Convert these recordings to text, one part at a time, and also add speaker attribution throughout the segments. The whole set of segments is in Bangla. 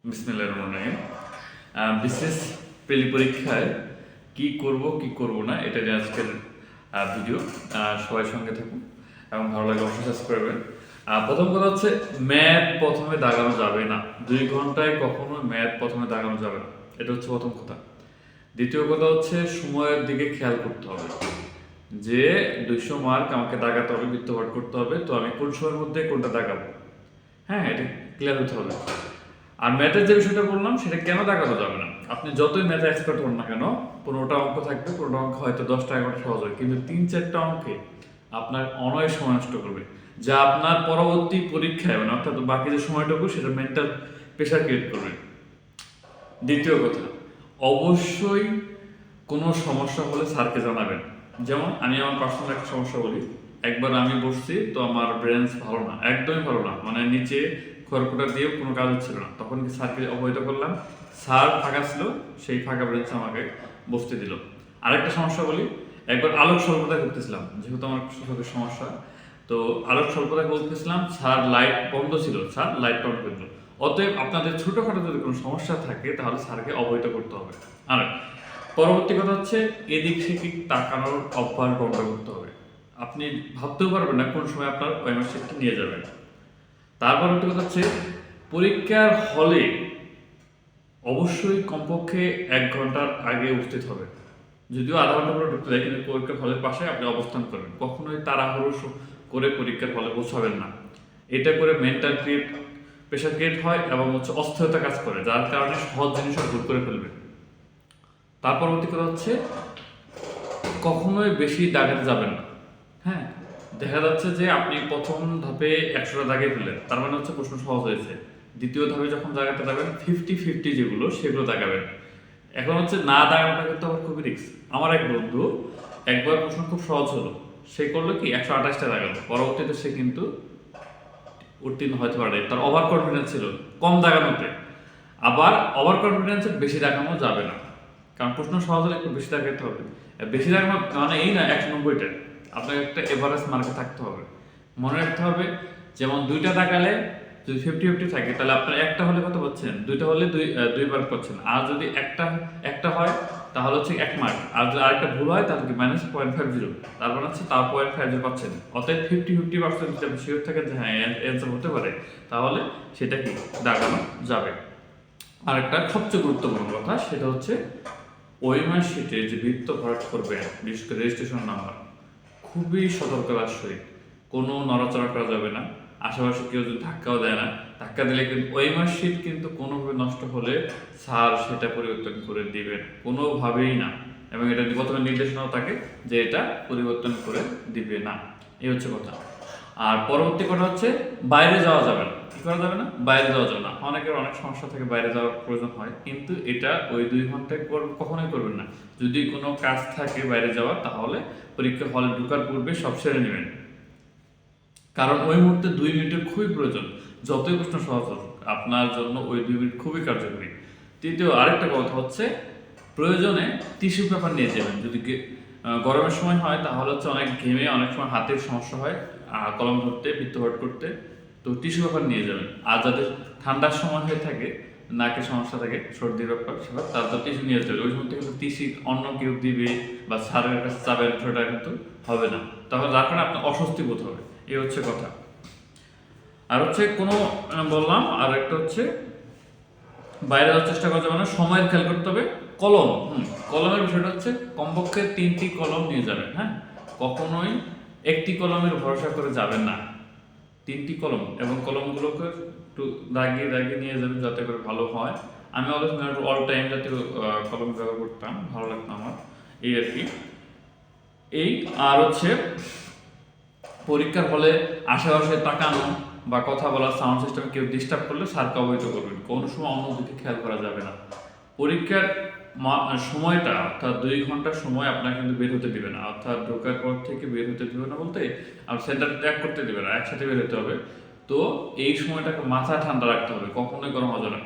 Speaker 1: বিসমিল্লাহির রহমানির রহিম। বিসিএস প্রিলি পরীক্ষায় কি করব কি করব না এটা নিয়ে আজকের ভিডিও। সবাই সঙ্গে থাকুন এবং ভালো লাগলে অবশ্যই সাবস্ক্রাইব করবেন। প্রথম কথা হচ্ছে ম্যাথ প্রথমে দাগানো যাবে না। 2 ঘন্টায় কখনো ম্যাথ প্রথমে দাগানো যাবে না, এটা হচ্ছে প্রথম কথা। দ্বিতীয় কথা হচ্ছে সময়ের দিকে খেয়াল করতে হবে যে 200 মার্ক আমাকে দাগাতে হবে, বৃত্তপাঠ করতে হবে, তো আমি কোন সময়ের মধ্যে কোনটা দাগাবো, হ্যাঁ এটা ক্লিয়ার হতে হবে। আর ম্যাথের যে বিষয়টা বললাম সেটা কেন দেখানো যাবে না, আপনি যতই ম্যাথে এক্সপার্ট হন না কেন, 15টা অঙ্ক থাকবে, 15টা অঙ্ক হয়তো 10টা 11টা সহজ হয়, কিন্তু 3-4টা অঙ্কে আপনার অনেক সময় নষ্ট করবে, যা আপনার পরবর্তী পরীক্ষায় মানে অর্থাৎ বাকি যে সময়টুকু সেটা মেন্টাল প্রেশার ক্রিয়েট করবে। দ্বিতীয় কথা, অবশ্যই কোনো সমস্যা হলে স্যারকে জানাবেন। যেমন আমি আমার পার্সোনাল একটা সমস্যা বলি। একবার আমি বসছি, তো আমার ব্রেঞ্চ ভালো না, একদমই ভালো না, মানে নিচে খড়কুটা দিয়েও কোনো কাজ হচ্ছিল না। তখন কি স্যারকে অবহিত করলাম, স্যার ফাঁকা ছিল, সেই ফাঁকা ব্রেঞ্চে আমাকে বসতে দিল। আরেকটা সমস্যা বলি, একবার আলোক স্বল্পতায় করতেছিলাম, যেহেতু আমার চোখের সমস্যা, তো আলোক স্বল্পতায় করতেছিলাম, স্যার লাইট বন্ধ ছিল, স্যার লাইট অন করে দিল। অতএব আপনাদের ছোটোখাটো যদি কোনো সমস্যা থাকে তাহলে স্যারকে অবহিত করতে হবে। আর পরবর্তী কথা হচ্ছে এদিক সেদিক তাকানোর অভ্যাস বন্ধ করতে হবে। আপনি ভাবতেও পারবেন না কোন সময় আপনার ওএমআর শিটটা নিয়ে যাবেন। তার পরবর্তী কথা হচ্ছে পরীক্ষার হলে অবশ্যই কমপক্ষে 1 ঘন্টার আগে উপস্থিত হবে। যদিও আধা ঘন্টা পরে ঢুকতে দেয়, কিন্তু পরীক্ষার হলের পাশে আপনি অবস্থান করবেন, কখনোই তাড়াহুড়ো করে পরীক্ষার হলে পৌঁছাবেন না। এটা করে মেন্টাল প্রেশার ক্রিয়েট হয় এবং হচ্ছে অস্থিরতা কাজ করে, যার কারণে সহজ জিনিসও ভুল করে ফেলবে। তার পরবর্তী কথা হচ্ছে কখনোই বেশি দাগাতে যাবেন না। হ্যাঁ, দেখা যাচ্ছে যে আপনি প্রথম ধাপে 100টা দাগিয়ে ফেললেন, তার মানে হচ্ছে প্রশ্ন সহজ হয়েছে। দ্বিতীয় ধাপে যখন দাগাতে যাবেন 50-50 যেগুলো সেগুলো দাগাবেন। এখন হচ্ছে না দাগানোটা কিন্তু আবার খুবই রিস্ক। আমার এক বন্ধু একবার প্রশ্ন খুব সহজ হলো, সে করলো কি 128টা দাগালো, পরবর্তীতে সে কিন্তু উত্তীর্ণ হতে পারে, তার ওভার কনফিডেন্স ছিল কম দাগানোতে। আবার ওভার কনফিডেন্সের বেশি দাগানো যাবে না, কারণ প্রশ্ন সহজ হলে একটু বেশি দাগাতে হবে। বেশি দাগানো মানে এই না 190টা, আপনাকে একটা এভারেজ মার্কে থাকতে হবে। মনে রাখতে হবে, যেমন 2টা দাগালে যদি 50-50 থাকে, তাহলে আপনার একটা হলে কত পাচ্ছেন, 2টা হলে 2 মার্ক পাচ্ছেন। আর যদি একটা হয় তাহলে হচ্ছে 1 মার্ক, আর যদি আরেকটা ভুল হয় তাহলে কি -0.50, তারপর হচ্ছে তার 0.50 পাচ্ছেন। অতএব 50-50% যদি আপনি শিওর থাকেন যে হ্যাঁ অ্যান্সার হতে পারে, তাহলে সেটা কি দাগানো যাবে। আরেকটা সবচেয়ে গুরুত্বপূর্ণ কথা, সেটা হচ্ছে ওএমআর শিটে যে বৃত্ত ভরাট করবেন, বিশেষ করে রেজিস্ট্রেশন নাম্বার, খুবই সতর্কতার সহিত, কোনো নড়াচড়া করা যাবে না। আশেপাশে কেউ যদি ধাক্কাও দেয় না, ধাক্কা দিলে কিন্তু ওএমআর শিট কিন্তু কোনোভাবে নষ্ট হলে স্যার সেটা পরিবর্তন করে দিবেন, কোনোভাবেই না। এবং এটা প্রথমে নির্দেশনাও থাকে যে এটা পরিবর্তন করে দিবে না, এই হচ্ছে কথা। আর পরবর্তী কথা হচ্ছে বাইরে যাওয়া যাবে না। কি করা যাবে না? বাইরে যাওয়া যাবে না। অনেকের অনেক সমস্যা থাকে, বাইরে যাওয়ার প্রয়োজন হয়, কিন্তু এটা ওই 2 ঘন্টায় কখনোই করবেন না। যদি কোনো কাজ থাকে বাইরে যাওয়ার, তাহলে পরীক্ষা হলে ঢোকার পূর্বে সব সেরে নেবেন, কারণ ওই মুহূর্তে 2 মিনিটের খুবই প্রয়োজন। যতই প্রশ্ন সহজ হোক, আপনার জন্য ওই 2 মিনিট খুবই কার্যকরী। তৃতীয় আরেকটা কথা হচ্ছে প্রয়োজনে টিস্যু পেপার নিয়ে যাবেন। যদি গরমের সময় হয় তাহলে হচ্ছে অনেক ঘেমে অনেক সময় হাতের সমস্যা হয় কলম ধরতে, বৃত্তপাঠ করতে, তো টিস্যু পেপার নিয়ে যাবেন। আর যাদের ঠান্ডার সময় হয়ে থাকে, নাকের সমস্যা থাকে, সর্দির ব্যাপার সেবার, তারা তো টিস্যু নিয়ে যেতে হবে। ওই সময় কিন্তু টিস্যু অন্য কেউ দিবে বা স্যারের কাছে চাবেন, সেটা কিন্তু হবে না। তাহলে যার কারণে আপনার অস্বস্তি বোধ হবে, এই হচ্ছে কথা। আর হচ্ছে কোনো বললাম, আর একটা হচ্ছে বাইরে যাওয়ার চেষ্টা করা যাবে না, সময়ের খেয়াল করতে হবে। কলম, কলমের বিষয়টা হচ্ছে কমপক্ষে 3টি কলম নিয়ে যাবেন। হ্যাঁ, কখনোই একটি কলমের ভরসা করে যাবেন না, 3টি কলম, এবং কলমগুলোকে একটু দাগিয়ে দাগিয়ে নিয়ে যাবেন যাতে করে ভালো হয়। আমি অল টাইম জাতীয় কলম ব্যবহার করতাম, ভালো লাগতো আমার, এই আর কি। এই আর হচ্ছে পরীক্ষার হলে আশেপাশে তাকানো বা কথা বলার সাউন্ড সিস্টেমে কেউ ডিস্টার্ব করলে স্যারকে অবহিত করবেন, কোনো সময় অন্যদিকে খেয়াল করা যাবে না। পরীক্ষার সময়টা অর্থাৎ 2 ঘন্টার সময় আপনার কিন্তু বের হতে দিবে না, অর্থাৎ ঢোকার পর থেকে বের হতে দিবে না বলতে আর সেন্টার ত্যাগ করতে দিবে না, একসাথে বের হতে হবে। তো এই সময়টাকে মাথা ঠান্ডা রাখতে হবে, কখনোই গরম হবে না।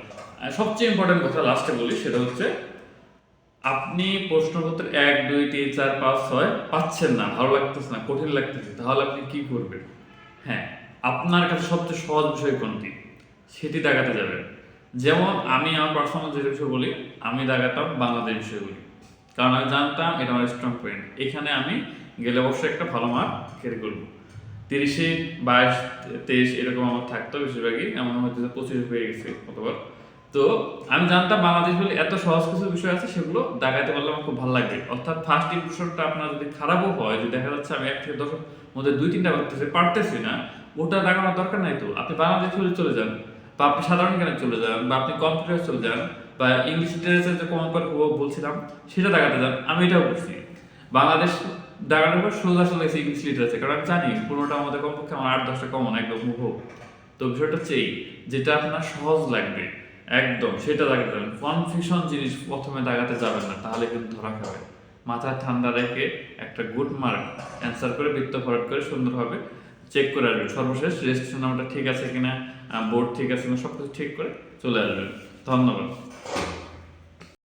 Speaker 1: সবচেয়ে ইম্পর্টেন্ট কথা লাস্টে বলি, সেটা হচ্ছে আপনি প্রশ্নপত্র 1, 2, 3, 4, 5, 6 পাচ্ছেন না, ভালো লাগতেছে না, কঠিন লাগতেছে, তাহলে আপনি কি করবেন? হ্যাঁ, আপনার কাছে সবচেয়ে সহজ বিষয় কোনটি সেটি দেখাতে যাবেন। যেমন আমি আমার পার্সোনাল যে বিষয় বলি, আমি দাগাতাম বাংলাদেশ বিষয় বলি, কারণ আমি জানতাম এটা আমার স্ট্রং পয়েন্ট। এখানে আমি গেলে অবশ্যই একটা ভালো মার্ক ক্যারি করবো। 30-এ 22-23 এরকম আমার থাকতো বেশিরভাগই, এমন হয়তো 25 হয়ে গেছে কতবার। তো আমি জানতাম বাংলাদেশ বলে এত সহজ কিছু বিষয় আছে, সেগুলো দাগাইতে পারলে আমার খুব ভালো লাগবে। অর্থাৎ ফার্স্ট ইমপ্রেশনটা আপনার যদি খারাপও হয়, যদি দেখা যাচ্ছে আমি 1 থেকে 10 মধ্যে 2-3টা পারতেছি না, ওটা দাগানোর দরকার নাই। তো আপনি বাংলাদেশ বলে চলে যান, বা আপনি সাধারণ জ্ঞানে চলে যান, বা আপনি কম্পিউটারে চলে যান, বা ইংলিশ লিটারেচার যে কমন পার্ট বলছিলাম সেটা দাগাতে যান। আমি এটাও করছি। বাংলাদেশ দাগানোর পর সোজা চলে গেছে ইংলিশ লিটারেচার, কারণ আমি জানি পুরোটা আমাদের কমপক্ষে আমার 8-10টা কমন একদম মুখ। তো বিষয়টা হচ্ছে এই, যেটা আপনার সহজ লাগবে একদম সেটা দাগাতে যাবেন। কনফিউশন জিনিস প্রথমে দাগাতে যাবেন না, তাহলে কিন্তু ধরা খাবে। মাথায় ঠান্ডা রেখে একটা গুড মার্ক অ্যান্সার করে বৃত্ত ভরাট করে সুন্দরভাবে চেক করে আসবেন। সর্বশেষ রেজিস্ট্রেশন নাম্বারটা ঠিক আছে কিনা, বোর্ড ঠিক আছে কিনা, সব কিছু ঠিক করে চলে আসবেন। ধন্যবাদ।